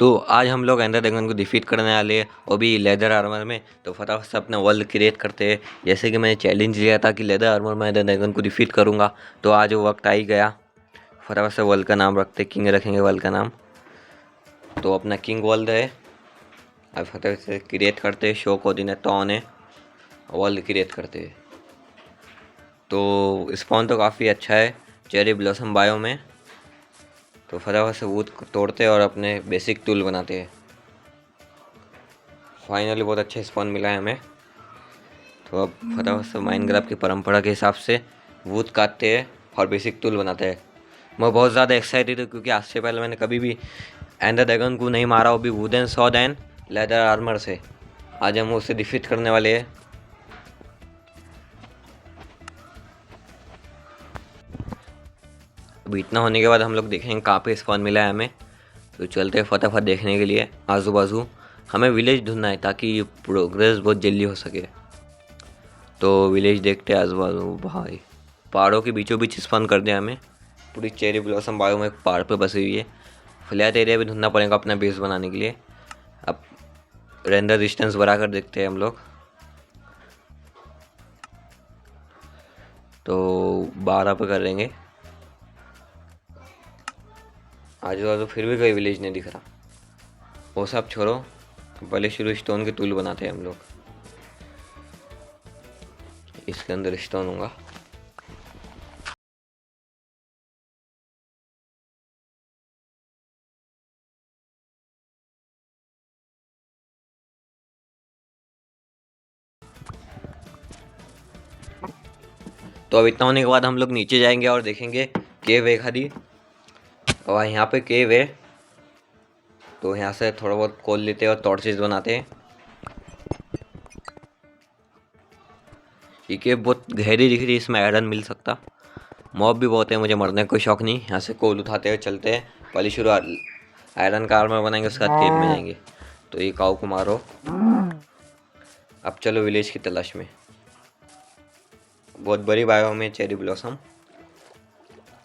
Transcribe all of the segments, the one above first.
तो आज हम लोग एंडर ड्रैगन को डिफीट करने वाले हैं, वो भी लेदर आर्मर में। तो फटाफट से अपना वर्ल्ड क्रिएट करते हैं। जैसे कि मैंने चैलेंज लिया था कि लेदर आर्मर में एंडर ड्रैगन को डिफीट करूँगा, तो आज वो वक्त आ ही गया। फटाफट से वर्ल्ड का नाम रखते, किंग रखेंगे वर्ल्ड का नाम। तो अपना किंग वर्ल्ड है। अब फटाफट से क्रिएट करते, शो कोऑर्डिनेट ऑन है, वर्ल्ड क्रिएट करते हैं। तो स्पॉन तो काफ़ी अच्छा है चेरी ब्लॉसम बायो में। तो फटाफट से वुड तोड़ते और अपने बेसिक टूल बनाते हैं। फाइनली बहुत अच्छा स्पॉन मिला है हमें। तो अब फटाफट से माइनक्राफ्ट की परंपरा के हिसाब से वुड काटते हैं और बेसिक टूल बनाते हैं। मैं बहुत ज़्यादा एक्साइटेड हूँ क्योंकि आज से पहले मैंने कभी भी एंडर ड्रैगन को नहीं मारा, वो भी wooden sword and leather armour से। आज हम उसे डिफीट करने वाले हैं। अब इतना होने के बाद हम लोग देखेंगे कहाँ पे स्पॉन मिला है हमें। तो चलते हैं फटाफट देखने के लिए आजू बाजू। हमें विलेज ढूंढना है ताकि प्रोग्रेस बहुत जल्दी हो सके। तो विलेज देखते हैं आजू बाजू। भाई पहाड़ों के बीचों बीच स्पॉन कर दिया हमें। पूरी चेरी ब्लॉसम बायो में एक पहाड़ पे बसी हुई है। फ्लैट एरिया भी ढूंढना पड़ेगा अपना बेस बनाने के लिए। अब रेंडर डिस्टेंस बढ़ा कर देखते हैं हम लोग। तो 12 पे कर देंगे। आजू बाजू फिर भी कोई विलेज नहीं दिख रहा। वो सब छोड़ो, पहले शुरू स्टोन के टूल बनाते हैं हम लोग। इसके अंदर स्टोन होगा। तो अब इतना होने के बाद हम लोग नीचे जाएंगे और देखेंगे केव है खाली। और यहाँ पे केव है, तो यहाँ से थोड़ा बहुत कोल लेते हैं और टॉर्चेस बनाते हैं। ये केव बहुत गहरी दिख रही है, इसमें आयरन मिल सकता। मॉब भी बहुत है, मुझे मरने का कोई शौक नहीं। यहाँ से कोल उठाते हुए चलते हैं। पहले शुरू आयरन का आर्मर बनाएंगे, उसके बाद केव में जाएंगे। तो ये काऊ को मारो। अब चलो विलेज की तलाश में। बहुत बड़ी बायो में चेरी ब्लॉसम।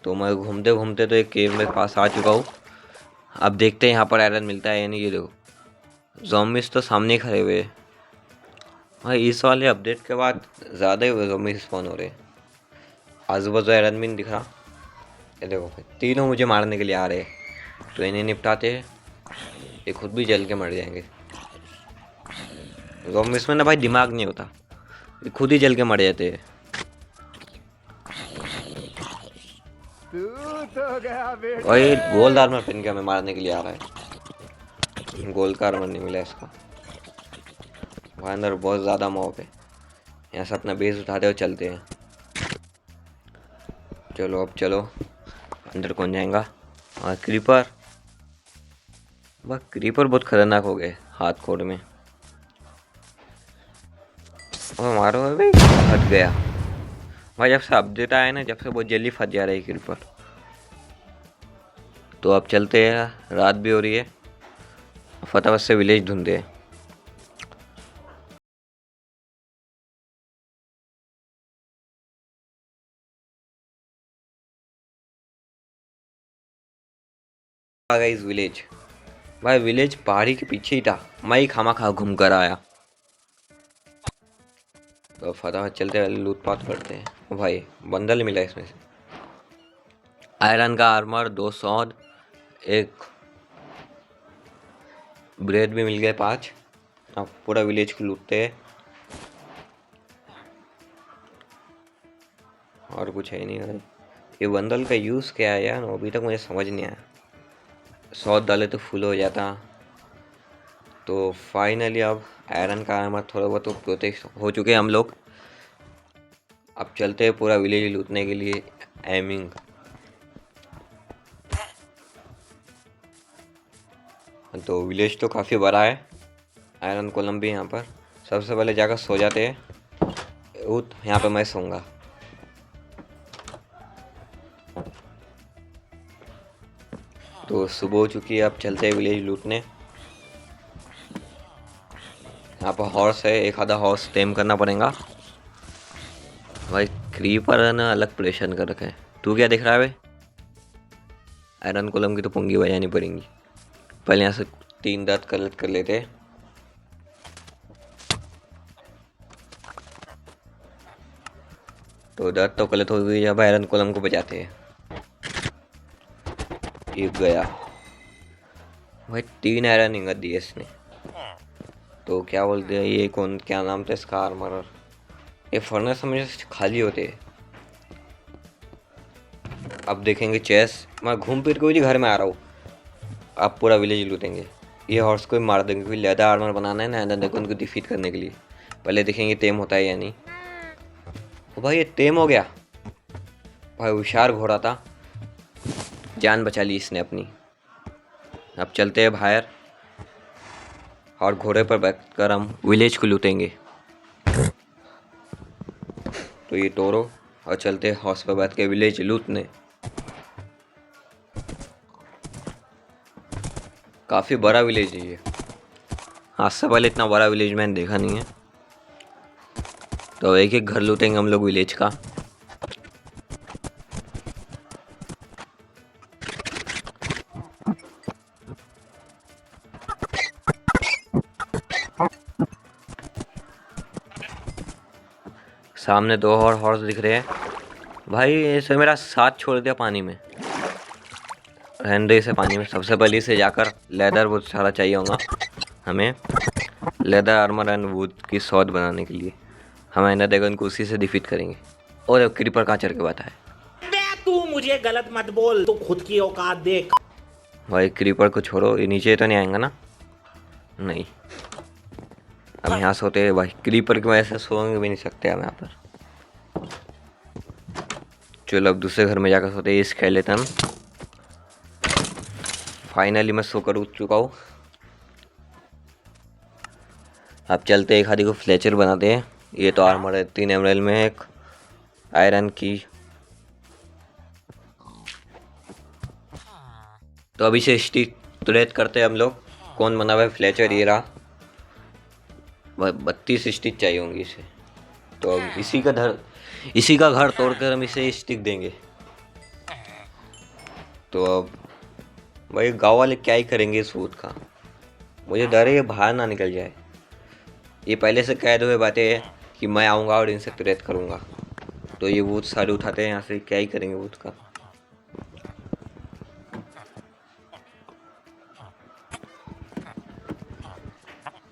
तो मैं घूमते घूमते तो एक केव में पास आ चुका हूँ। अब देखते हैं यहाँ पर आयरन मिलता है या नहीं। ये देखो ज़ॉम्बीज़ तो सामने ही खड़े हुए हैं। भाई इस वाले अपडेट के बाद ज़्यादा ही ज़ॉम्बीज़ स्पॉन हो रहे हैं। आजू बाजू आयरन भी नहीं दिख रहा। ये देखो तीनों मुझे मारने के लिए आ रहे हैं। तो इन्हें निपटाते हैं, ये खुद भी जल के मर जाएंगे। ज़ॉम्बीज़ में ना भाई दिमाग नहीं होता, ये खुद ही जल के मर जाते हैं। और ये गोल्ड आर्मर पहन के हमें मारने के लिए आ रहा है। गोल्ड का आर्मर नहीं मिला इसका। वहाँ अंदर बहुत ज़्यादा मॉब है। यहाँ से अपना बेस उठाते हुए चलते हैं। चलो अब चलो, अंदर कौन जाएगा। और क्रीपर, बस क्रीपर बहुत खतरनाक हो गए हाथ कोड में। और मारो भाई, फट गया। भाई जब से अपडेट आया ना, जब से बहुत जल्दी फट जा रहा है क्रीपर। तो अब चलते हैं, रात भी हो रही है। फटाफट से विलेज ढूंढते हैं। आ गया इस विलेज। भाई विलेज पहाड़ी के पीछे ही था, मैं ही खामा खा घूम कर आया। तो फटाफट चलते हैं, लूटपाट करते हैं। भाई बंडल मिला इसमें से। आयरन का आर्मर, 2 सॉर्ड, एक ब्रेड भी मिल गए 5। अब पूरा विलेज को लूटते हैं। और कुछ है नहीं भाई। ये बंडल का यूज़ क्या है यार, अभी तक मुझे समझ नहीं आया। सॉर्ड डाले तो फुल हो जाता। तो फाइनली अब आयरन का आर्मर थोड़ा बहुत तो प्रोटेक्ट हो चुके हैं हम लोग। अब चलते हैं पूरा विलेज लूटने के लिए। एमिंग। तो विलेज तो काफ़ी बड़ा है। आयरन कोलम भी यहाँ पर। सबसे पहले जाकर सो जाते हैं। यहाँ पे मैं सोऊंगा। तो सुबह हो चुकी है, अब चलते हैं विलेज लूटने। यहाँ पर हॉर्स है, एक आधा हॉर्स टेम करना पड़ेगा। भाई क्रीपर ना अलग परेशान कर रखा है। तू क्या दिख रहा है भाई? आयरन कोलम की तो पुंगी बजानी पड़ेगी। पहले यहाँ से 3 दांत कलेक्ट कर लेते। तो दांत तो कलेक्ट हो गई, अब आयरन कॉलम को बजाते हैं। एक गया भाई, 3 आयरन इंगत दिए इसने। तो क्या बोलते हैं, ये कौन, क्या नाम था इसका, आर्मरर। ये फर्नेस हमेशा खाली होते हैं। अब देखेंगे चेस। मैं घूम फिर के घर में आ रहा हूँ। अब पूरा विलेज लूटेंगे। ये हॉर्स को भी मार देंगे, क्योंकि लेदर आर्मर बनाना है ना देखो उनको डिफीट करने के लिए। पहले देखेंगे टेम होता है या नहीं। ओ भाई, ये टेम हो गया। भाई होशियार घोड़ा था, जान बचा ली इसने अपनी। अब चलते हैं बाहर और घोड़े पर बैठकर हम विलेज को लूटेंगे। तो ये तोड़ो और चलते हैं हॉर्स पर बैठ के विलेज लूटने। काफ़ी बड़ा विलेज है ये। आज से पहले इतना बड़ा विलेज मैंने देखा नहीं है। तो एक एक घर लूटेंगे हम लोग विलेज का। सामने 2 और हॉर्स दिख रहे हैं। भाई इसे मेरा साथ छोड़ दिया पानी में। रहने दे इसे पानी में। सबसे पहले इसे जाकर लेदर बहुत सारा चाहिए होगा हमें। लेदर आर्मर एंड वुड की सॉर्ड बनाने के लिए हम एंडर ड्रैगन को उसी से डिफीट करेंगे। और अब क्रीपर कहाँ चढ़ के बैठा है। तू मुझे गलत मत बोल, तू खुद की औकात देख। भाई क्रीपर को छोड़ो, ये नीचे तो नहीं आएगा ना। नहीं, हम यहाँ सोते हैं भाई। क्रीपर की वजह से सोएंगे भी नहीं सकते हम यहाँ पर। चलो अब दूसरे घर में जाकर सोते हैं। स्केलेटन फाइनली मैं सोकर उठ चुका हूँ। अब चलते एक आदि को फ्लेचर बनाते हैं। ये तो आर्मर है 3 एमरल्ड में, एक आयरन की। तो अभी से स्टिक तुरंत करते हैं हम लोग। कौन बना हुआ है फ्लेचर, ये रहा। 32 स्टिक चाहिए होंगी इसे। तो अब इसी का घर तोड़कर हम इसे स्टिक देंगे। तो अब भाई गाँव वाले क्या ही करेंगे इस वुड का। मुझे डर है ये बाहर ना निकल जाए। ये पहले से कैद हुए बातें हैं कि मैं आऊँगा और इनसे तुरंत करूँगा। तो ये वुड सारे उठाते हैं यहाँ से, क्या ही करेंगे वुड का।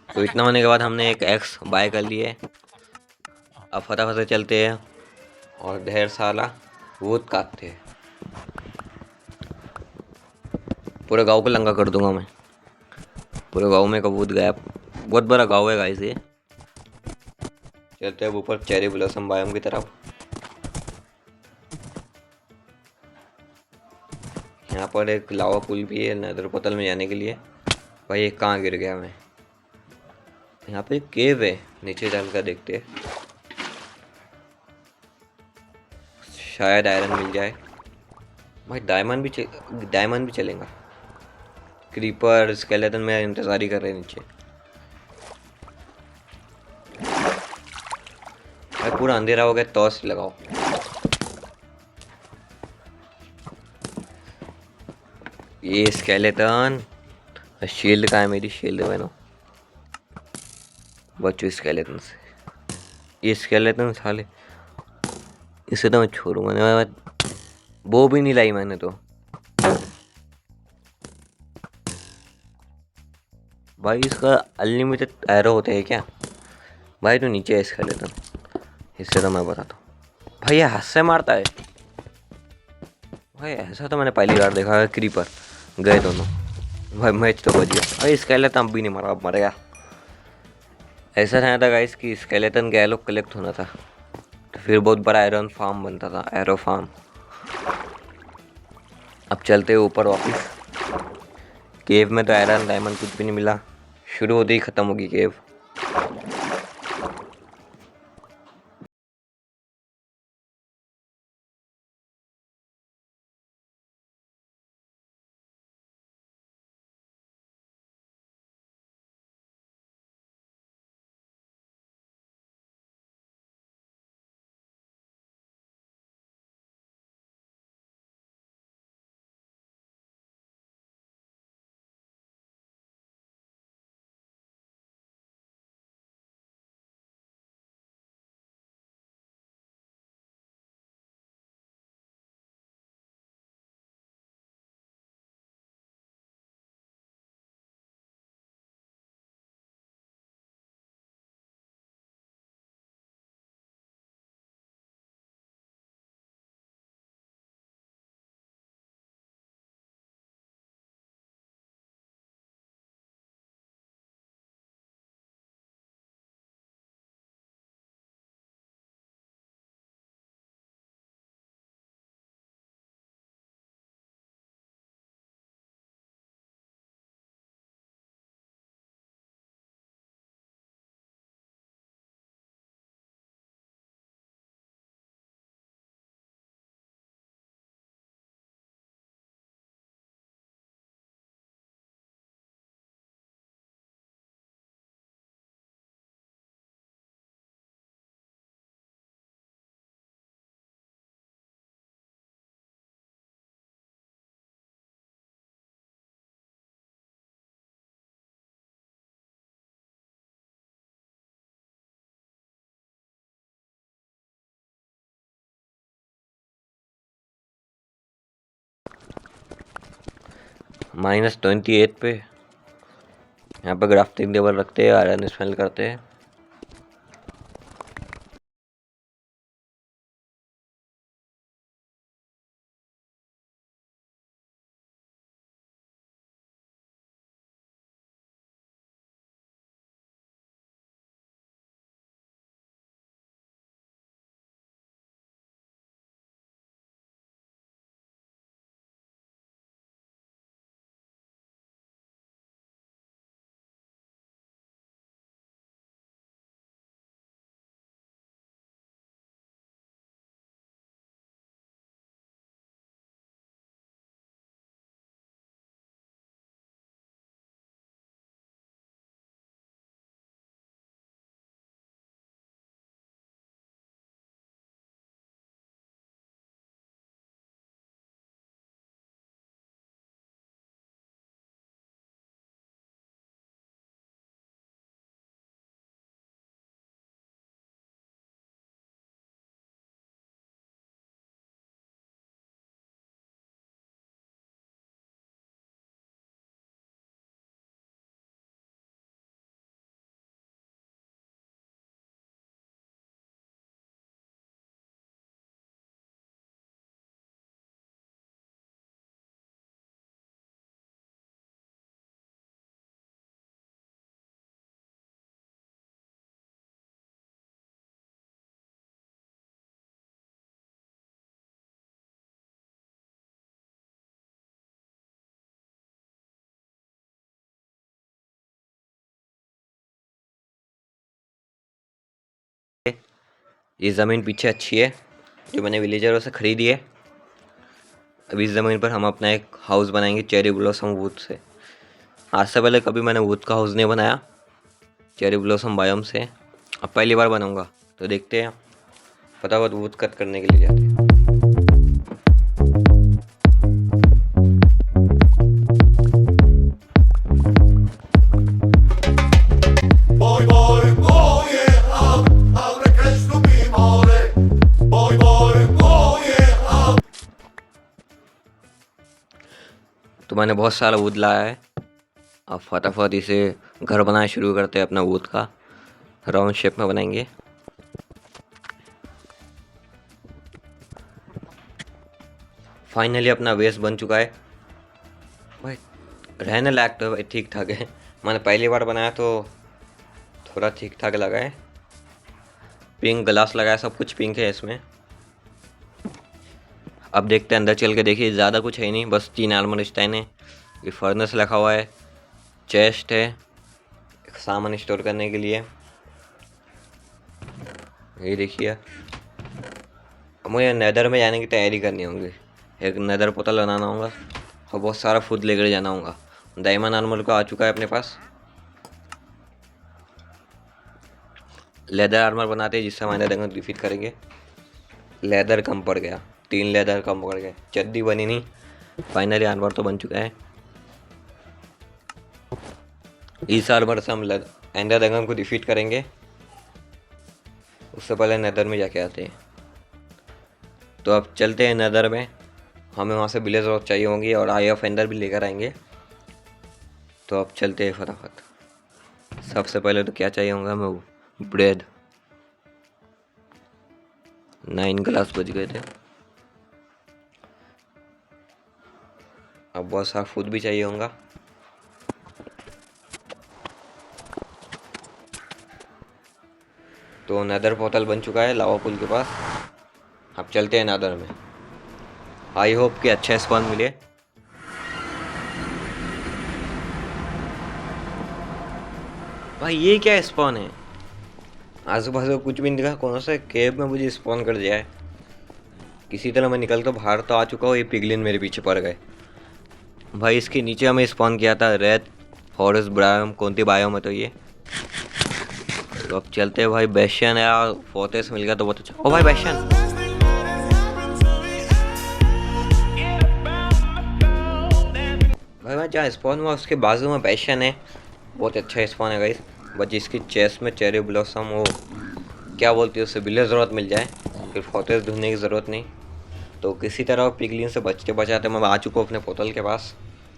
तो इतना होने के बाद हमने एक एक्स बाय कर लिए। अब फटाफट से चलते हैं और ढेर सारा वुड काटते हैं। पूरे गांव को लंगा कर दूंगा मैं। पूरे गांव में कबूत गायब। बहुत बड़ा गांव है गाइस ये। चलते हैं अब ऊपर चेरी ब्लॉसम बायोम की तरफ। यहाँ पर एक लावा पुल भी है नेदर पोर्टल में जाने के लिए। भाई ये कहाँ गिर गया मैं। यहाँ पे एक केव है, नीचे चल कर देखते हैं, शायद आयरन मिल जाए। भाई डायमंड भी चलेगा। क्रीपर स्केलेटन में इंतजार ही कर रहे हैं नीचे। भाई पूरा अंधेरा हो गया, टॉर्च लगाओ। ये स्केलेटन, शील्ड कहाँ है मेरी, शील्ड बनो। बच्चों स्केलेटन से, ये स्केलेटन साले, इसे तो मैं छोड़ूंगा नहीं। मैं वो भी नहीं लाई मैंने तो। भाई इसका अनलिमिटेड एरो होते हैं क्या। भाई तो नीचे है स्केलेटन, इससे तो मैं बताता हूँ। भाई ये हाथ से मारता है। भाई ऐसा तो मैंने पहली बार देखा है। क्रीपर गए दोनों। भाई मैच तो बच गया। भाई स्केलेटन अब भी नहीं मरा, अब मरेगा। ऐसा था था गाइस कि स्केलेटन गैलो कलेक्ट होना था, तो फिर बहुत बड़ा आयरन फार्म बनता था, एरो फार्म। अब चलते हैं ऊपर वापस। केव में तो आयरन डायमंड कुछ भी नहीं मिला। शुरू होते ही ख़त्म होगी केव। -28 पे यहाँ पर ग्राफ्टिंग टेबल रखते हैं, आयरन स्मेल करते हैं। ये ज़मीन पीछे अच्छी है जो मैंने विलेजरों से ख़रीदी है। अभी इस ज़मीन पर हम अपना एक हाउस बनाएंगे चेरी ब्लॉसम वुड से। आज से पहले कभी मैंने वुड का हाउस नहीं बनाया चेरी ब्लॉसम बायोम से, अब पहली बार बनाऊंगा। तो देखते हैं, फटाफट वुड कट करने के लिए जाते हैं। तो मैंने बहुत सारा वुड लाया है, अब फटाफट इसे घर बनाना शुरू करते हैं। अपना वुड का राउंड शेप में बनाएंगे। फाइनली अपना बेस बन चुका है भाई, रहने लायक तो भाई ठीक ठाक है। मैंने पहली बार बनाया तो थोड़ा ठीक ठाक लगा है। पिंक ग्लास लगाया, सब कुछ पिंक है इसमें। अब देखते हैं अंदर चल के। देखिए ज़्यादा कुछ है नहीं, बस 3 आर्मर स्टैंड है, ये फर्नेस रखा हुआ है, चेस्ट है सामान स्टोर करने के लिए। ये देखिए, अब मुझे नेदर में जाने की तैयारी करनी होगी। एक नेदर पोर्टल बनाना होगा और बहुत सारा फूड लेकर जाना होगा। डायमंड आर्मर का आ चुका है अपने पास। लेदर आर्मर बनाते हैं जिससे हमारे नेदर को डिफीट करेंगे। लेदर कम पड़ गया, 3 लेदर कम पड़ गए, चड्डी बनी नहीं। फाइनली आर्मर तो बन चुका है। इस आर्मर से हम एंडर ड्रैगन को डिफीट करेंगे। उससे पहले नेदर में जाके आते हैं। तो अब चलते हैं नेदर में। हमें वहाँ से विलेज रॉक चाहिए होंगी और आई ऑफ एंडर भी लेकर आएंगे। तो अब चलते हैं फटाफट। सबसे पहले तो क्या चाहिए होगा हमें, ब्रेड। 9 ग्लास बच गए थे। अब बहुत सारा फूड भी चाहिए होगा। तो नेदर पोर्टल बन चुका है लावा पुल के पास। अब चलते हैं नेदर में। आई होप कि अच्छा स्पॉन मिले। भाई ये क्या स्पॉन है, आजू बाजू कुछ भी नहीं दिखा। कौन सा केव में मुझे स्पॉन कर दिया है। किसी तरह मैं निकल तो बाहर तो आ चुका हूँ। ये पिगलिन मेरे पीछे पड़ गए। भाई इसके नीचे हमें स्पॉन किया था रेड फॉरेस्ट बायोम। कौन सी बायोम है तो ये। तो अब चलते हैं भाई। बेशन या फोर्टेस मिल गया तो बहुत अच्छा। ओ भाई बेशन, भाई मैं जहाँ स्पॉन हुआ उसके बाजू में बेशन है। बहुत अच्छा स्पॉन है गाइस। बस जिसकी चेस्ट में चेरी ब्लॉसम वो क्या बोलती है उससे विलेज ज़रूरत मिल जाए, फिर फोर्टेस ढूंढने की ज़रूरत नहीं। तो किसी तरह पिगलिन से बचते बचाते मैं आ चुका हूँ अपने पोर्टल के पास।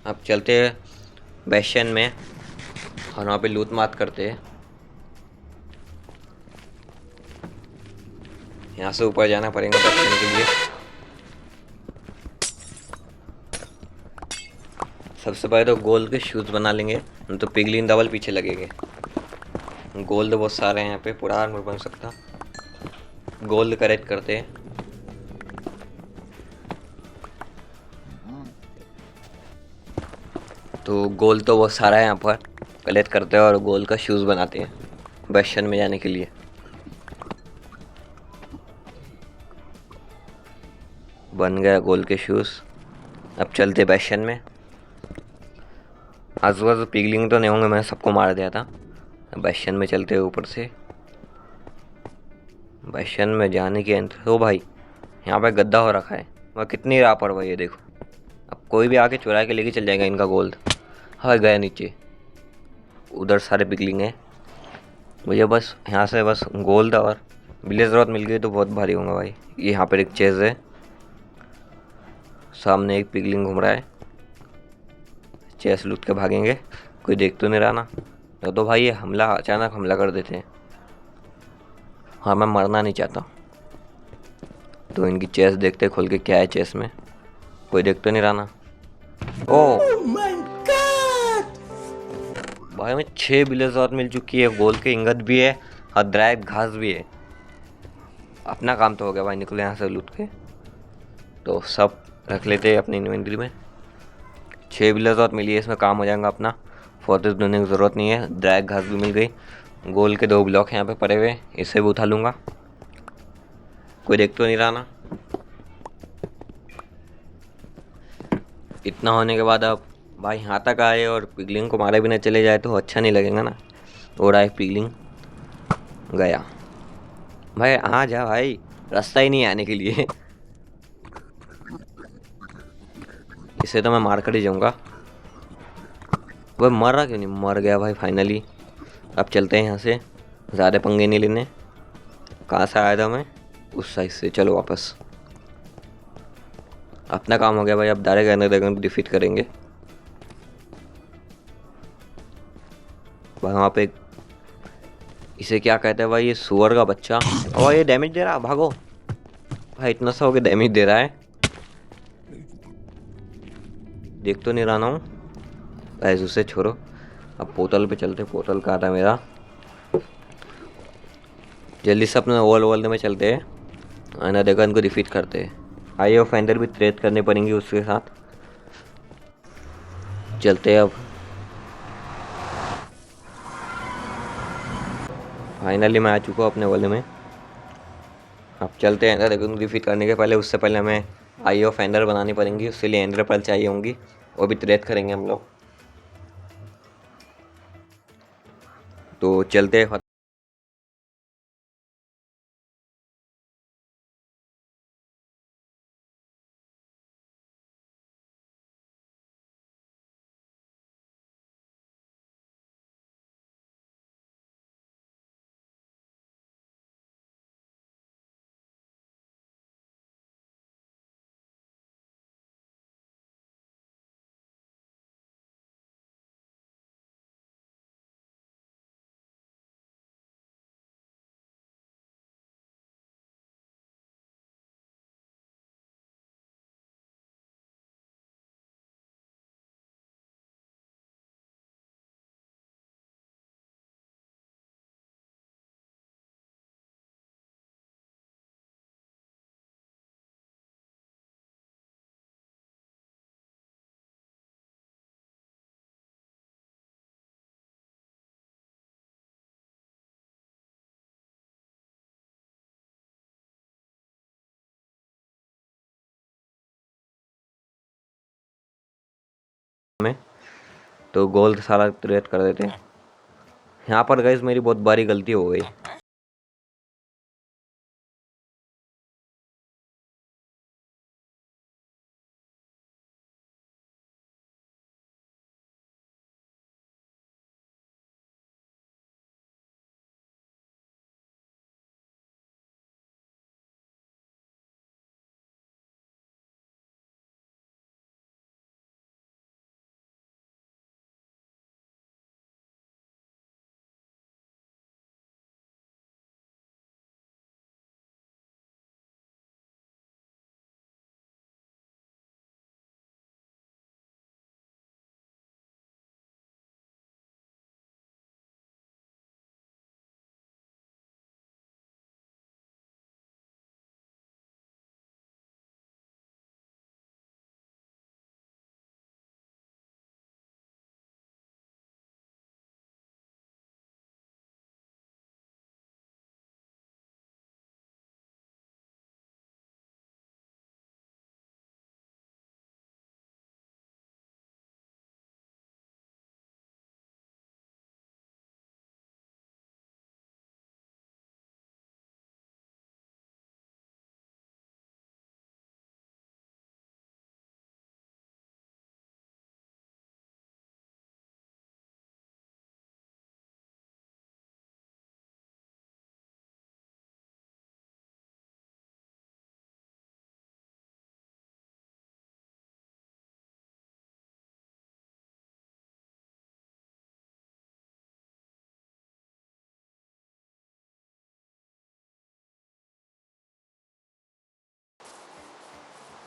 अब चलते हैं बेशन में और वहाँ पे लूट मात करते हैं। यहाँ से ऊपर जाना पड़ेगा बेशन के लिए। सबसे पहले तो गोल्ड के शूज़ बना लेंगे, नहीं तो पिगलिन डबल पीछे लगेंगे। गोल्ड बहुत सारे हैं यहाँ पे, पूरा आर्मर बन सकता। गोल्ड कलेक्ट करते हैं। तो गोल्ड तो बहुत सारा है यहाँ पर, कलेक्ट करते हैं और गोल्ड का शूज़ बनाते हैं बेशन में जाने के लिए। बन गया गोल्ड के शूज़। अब चलते बेशन में। आजू बाजू पिगलिंग तो नहीं होंगे, मैंने सबको मार दिया था। बेशन में चलते हैं ऊपर से। बेशन में जाने की एंट्री। ओ भाई, यहाँ पे गद्दा हो रखा है। वह कितनी लापरवाही है देखो। अब कोई भी आके चुरा के लेके चल जाएगा इनका गोल्ड। हाँ, गया नीचे। उधर सारे पिगलिंग है। मुझे बस यहाँ से बस गोल्ड और विलेज रॉड मिल गई तो बहुत भारी होगा भाई। ये यहाँ पर एक चेज है, सामने एक पिगलिंग घूम रहा है। चेस लूट के भागेंगे, कोई देख तो नहीं रहा ना। तो भाई ये हमला, अचानक हमला कर देते हैं। हाँ, मैं मरना नहीं चाहता, तो इनकी चेस देखते खोल के क्या है चेस में। कोई देख तो नहीं रहा ना। ओ भाई, हमें 6 विलेज रॉड मिल चुकी है, गोल्ड के इंगत भी है और ड्रैग घास भी है। अपना काम तो हो गया भाई, निकले यहाँ से लूट के। तो सब रख लेते हैं अपनी इन्वेंट्री में। 6 विलेज और मिली है, इसमें काम हो जाएगा अपना। फोर्ट्रेस ढूंढने की ज़रूरत नहीं है। ड्रैग घास भी मिल गई। गोल्ड के 2 ब्लॉक यहाँ पे पड़े हुए, इसे भी उठा लूँगा। कोई देख तो नहीं रहा ना। इतना होने के बाद अब भाई यहाँ तक आए और पिगलिंग को मारे बिना चले जाए तो अच्छा नहीं लगेगा ना। हो रहा है पिगलिंग, गया भाई। आ जा भाई, रास्ता ही नहीं है आने के लिए। इसे तो मैं मार कर ही जाऊँगा। वह मर रहा क्यों नहीं? मर गया भाई फाइनली। अब चलते हैं यहाँ से, ज़्यादा पंगे नहीं लेने। कहाँ से आया था मैं? उस साइड से। चलो वापस। अपना काम हो गया भाई, अब डायरेक्ट एंडर ड्रैगन को डिफीट करेंगे। भाई वहाँ पे इसे क्या कहते हैं भाई, ये सुअर का बच्चा। और ये डैमेज दे रहा, भागो भाई। इतना सा हो के डैमेज दे रहा है, देख तो नहीं रहा ना हूँ। ऐसे उसे छोड़ो, अब पोर्टल पे चलते। पोर्टल कहाँ था मेरा? जल्दी से अपने ओवल वर्ल्ड में चलते हैं, एंडर ड्रैगन को डिफीट करते हैं। आई ऑफ एंडर भी ट्रेड करने पड़ेंगे उसके साथ। चलते हैं अब। फाइनली मैं आ चुका हूँ अपने वर्ल्ड में। अब चलते हैं एंडर ड्रैगन को डिफीट करने के पहले, उससे पहले हमें आई ऑफ एंडर बनानी पड़ेंगी। उसके लिए एंडर पर्ल चाहिए होंगी, वो भी ट्रेड करेंगे हम लोग। तो चलते हैं। में तो गोल्ड सारा ट्रेड कर देते हैं। यहाँ पर गाइस मेरी बहुत बड़ी गलती हो गई।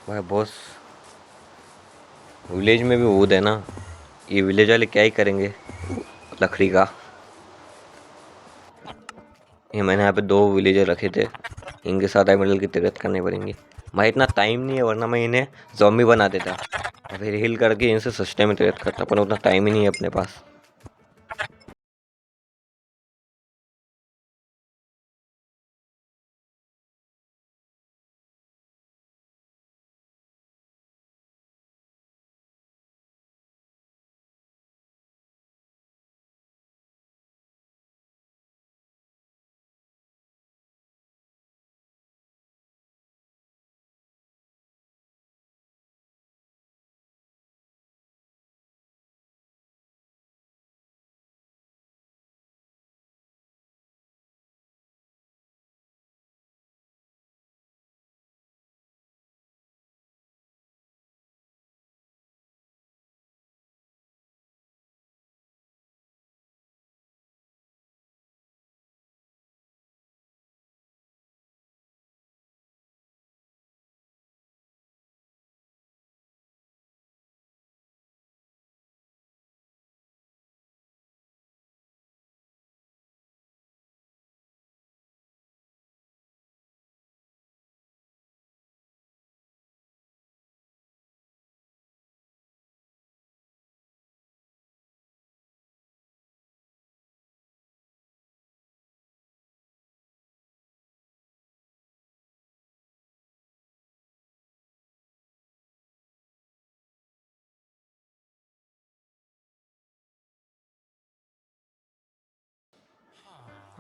भाई बॉस, विलेज में भी वुड है ना, ये विलेज वाले क्या ही करेंगे लकड़ी का। ये मैंने यहाँ पे 2 विलेजर रखे थे, इनके साथ एमरल्ड की तिरत करनी पड़ेंगी। भाई इतना टाइम नहीं है, वरना मैं इन्हें ज़ॉम्बी बना देता और फिर हील करके इनसे सस्ते में तिरत करता, पर उतना टाइम ही नहीं है अपने पास।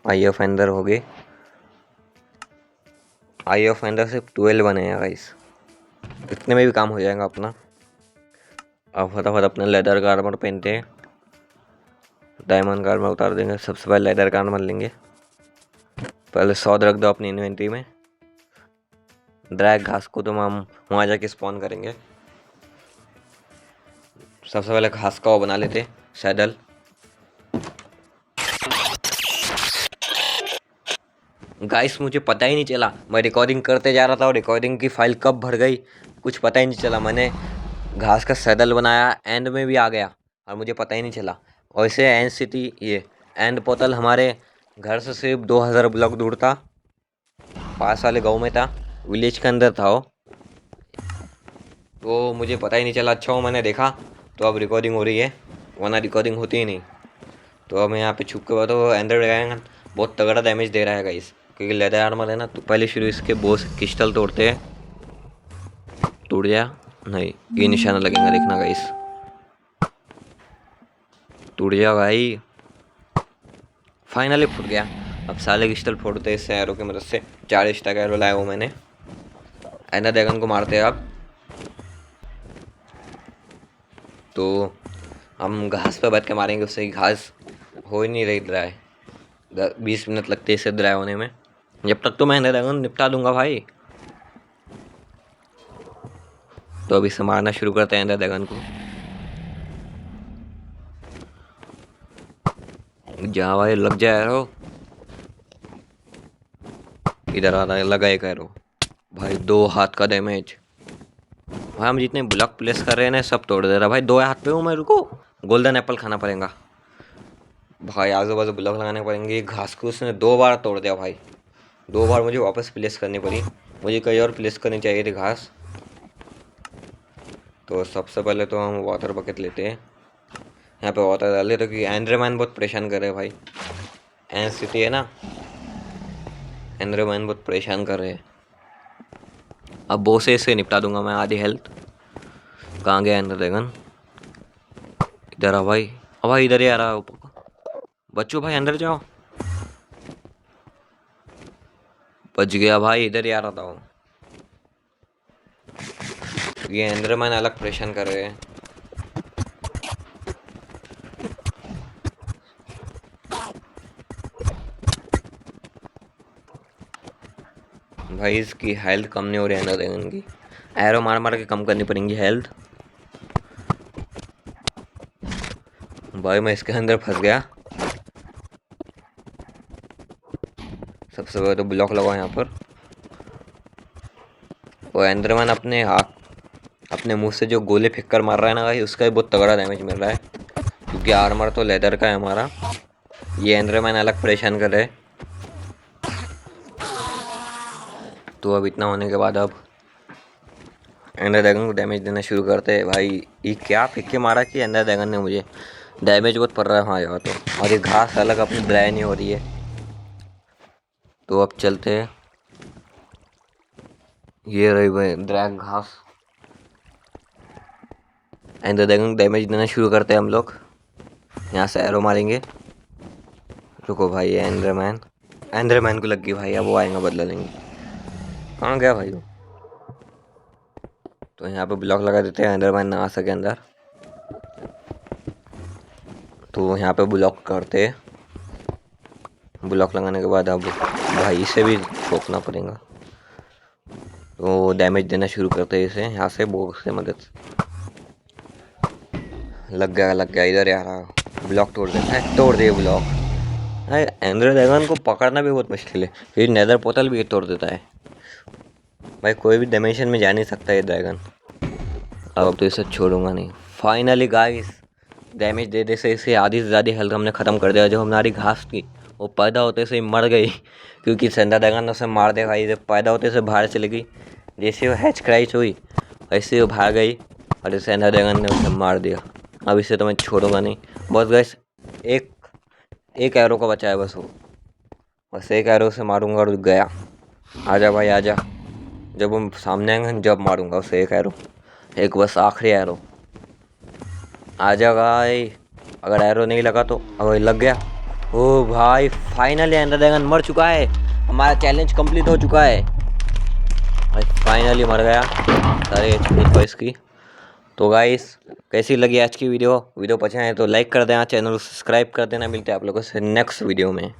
आई ऑफ एंडर हो गए, आई ऑफ एंडर सिर्फ 12 बने हैं गाइस, इतने में भी काम हो जाएगा अपना। अब फटाफट अपने लेदर का आर्मर पहनते हैं, डायमंड का आर्मर उतार देंगे, सबसे पहले लेदर का आर्मर लेंगे। पहले 100 रख दो अपनी इन्वेंट्री में। ड्रैग घास को तो हम वहाँ जाके स्पॉन करेंगे। सबसे पहले घास का वो बना लेते सैडल। गाइस मुझे पता ही नहीं चला, मैं रिकॉर्डिंग करते जा रहा था और रिकॉर्डिंग की फाइल कब भर गई कुछ पता ही नहीं चला। मैंने घास का सैडल बनाया, एंड में भी आ गया और मुझे पता ही नहीं चला। और इसे एंड सिटी, ये एंड पोर्टल हमारे घर से सिर्फ 2000 ब्लॉक दूर था, पास वाले गांव में था, विलेज के अंदर था वो, तो मुझे पता ही नहीं चला। अच्छा वो मैंने देखा तो अब रिकॉर्डिंग हो रही है, वरना रिकॉर्डिंग होती ही नहीं। तो अब मैं यहाँ पे छुप के बताऊँ, वो एंडर ड्रैगन बहुत तगड़ा डैमेज दे रहा है गाइस, क्योंकि लेदर आर्मर है ना। तो पहले शुरू इसके बोस क्रिस्टल तोड़ते हैं। टूट गया? नहीं, ये निशाना लगेगा, देखना गाइस। टूट गया भाई, फाइनली फूट गया। अब साले क्रिस्टल फोड़ते हैं इससे एरो की मदद से। 4 स्टैक एरो लाया वो मैंने। एंडर ड्रैगन को मारते हैं अब। तो हम घास पे बैठ के मारेंगे उससे, घास हो ही नहीं रही ड्राई। 20 मिनट लगते हैं इसे ड्राई होने में। जब तक तो मैं एंडर ड्रैगन निपटा दूंगा भाई। तो अभी से मारना शुरू करते हैं एंडर ड्रैगन को। जा भाई, लग जाए एरो। इधर आ रहा है, लगा एक एरो भाई। 2 हाथ का डैमेज भाई। हम जितने ब्लॉक प्लेस कर रहे हैं ना सब तोड़ दे रहा भाई। 2 हाथ पे हूँ मेरे को, गोल्डन एप्पल खाना पड़ेगा भाई। आजू बाजू ब्लॉक लगाने पड़ेंगे। घास को उसने 2 बार तोड़ दिया भाई, 2 बार मुझे वापस प्लेस करनी पड़ी। मुझे कहीं और प्लेस करनी चाहिए थी घास। तो सबसे पहले तो हम वाटर बकेट लेते हैं, यहाँ पे वाटर डाले, तो कि एंड्रेमैन बहुत परेशान कर रहे हैं भाई। एंड सिटी है ना, एंड्रेमैन बहुत परेशान कर रहे हैं। अब बोसे से निपटा दूंगा मैं आधी हेल्थ। कहाँ गया एंडर ड्रैगन? इधर आ भाई, अब भाई इधर ही आ रहा है ऊपर। बच्चों भाई अंदर जाओ। बच गया भाई, इधर ही आ रहा था वो। ये एंडरमैन अलग परेशान कर रहे हैं। भाई इसकी हेल्थ कम नहीं हो रही है एंडर ड्रैगन की। एरो मार मार के कम करनी पड़ेंगी हेल्थ। भाई मैं इसके अंदर फंस गया। सबसे पहले तो ब्लॉक लगाओ यहाँ पर। वो एंडरमैन अपने मुंह से जो गोले फेंक कर मार रहा है ना भाई, उसका भी बहुत तगड़ा डैमेज मिल रहा है, क्योंकि आर्मर तो लेदर का है हमारा। ये एंडरमैन अलग परेशान कर रहे। तो अब इतना होने के बाद अब एंडर ड्रैगन को डैमेज देना शुरू करते हैं। भाई ये क्या फेंक के मारा कि एंडर ड्रैगन ने मुझे, डैमेज बहुत पड़ रहा है वहाँ जाओ तो। और ये घास अलग अपनी ड्राई नहीं हो रही है। तो अब चलते हैं, ये रही भाई ड्रैग घास। एंडर ड्रैगन को डैमेज देना शुरू करते हैं हम लोग। यहाँ से एरो मारेंगे। रुको भाई, ये एंडरमैन को लग गई भाई, अब वो आएगा बदला लेंगे। कहाँ गया भाई वो? तो यहाँ पे ब्लॉक लगा देते हैं, एंडरमैन ना आ सके अंदर। तो यहाँ पे ब्लॉक करते हैं। ब्लॉक लगाने के बाद अब भाई इसे भी ठोकना पड़ेगा। तो डैमेज देना शुरू करते हैं इसे यहाँ से बॉक्स से मदद से। लग गया इधर यार। ब्लॉक तोड़ देता है, तोड़ दे ब्लॉक। अरे एंडर ड्रैगन को पकड़ना भी बहुत मुश्किल है, फिर नेदर पोर्टल भी तोड़ देता है भाई। कोई भी डायमेंशन में जा नहीं सकता ये ड्रैगन। अब तो इसे छोड़ूंगा नहीं। फाइनली गाइस, डैमेज दे दे से इसे आधी से ज़्यादा हेल्थ हमने ख़त्म कर दिया। जो हमारी घास थी वो पैदा होते से ही मर गई, क्योंकि सेंडर ड्रैगन ने उसे मार दिया भाई। जब पैदा होते से बाहर चली गई, जैसे वो हैच क्राइच हुई वैसे वो भाग गई और सेंडर ड्रैगन ने उसे मार दिया। अब इसे तो मैं छोड़ूंगा नहीं। बस गाइस, एक एरो का बचा है बस वो। बस एक एरो से मारूंगा और गया। आजा भाई आजा, जब हम सामने आएंगे जब मारूंगा उसे एक एरो, एक बस आखिरी एरो। आजा भाई, अगर एरो नहीं लगा तो। अब लग गया। ओ भाई फाइनली एंडर ड्रैगन मर चुका है। हमारा चैलेंज कंप्लीट हो चुका है भाई, फाइनली मर गया। सारे HP को इसकी। तो गाइस, कैसी लगी आज की वीडियो पसंद है तो लाइक कर देना, चैनल को सब्सक्राइब कर देना। मिलते हैं आप लोगों से नेक्स्ट वीडियो में।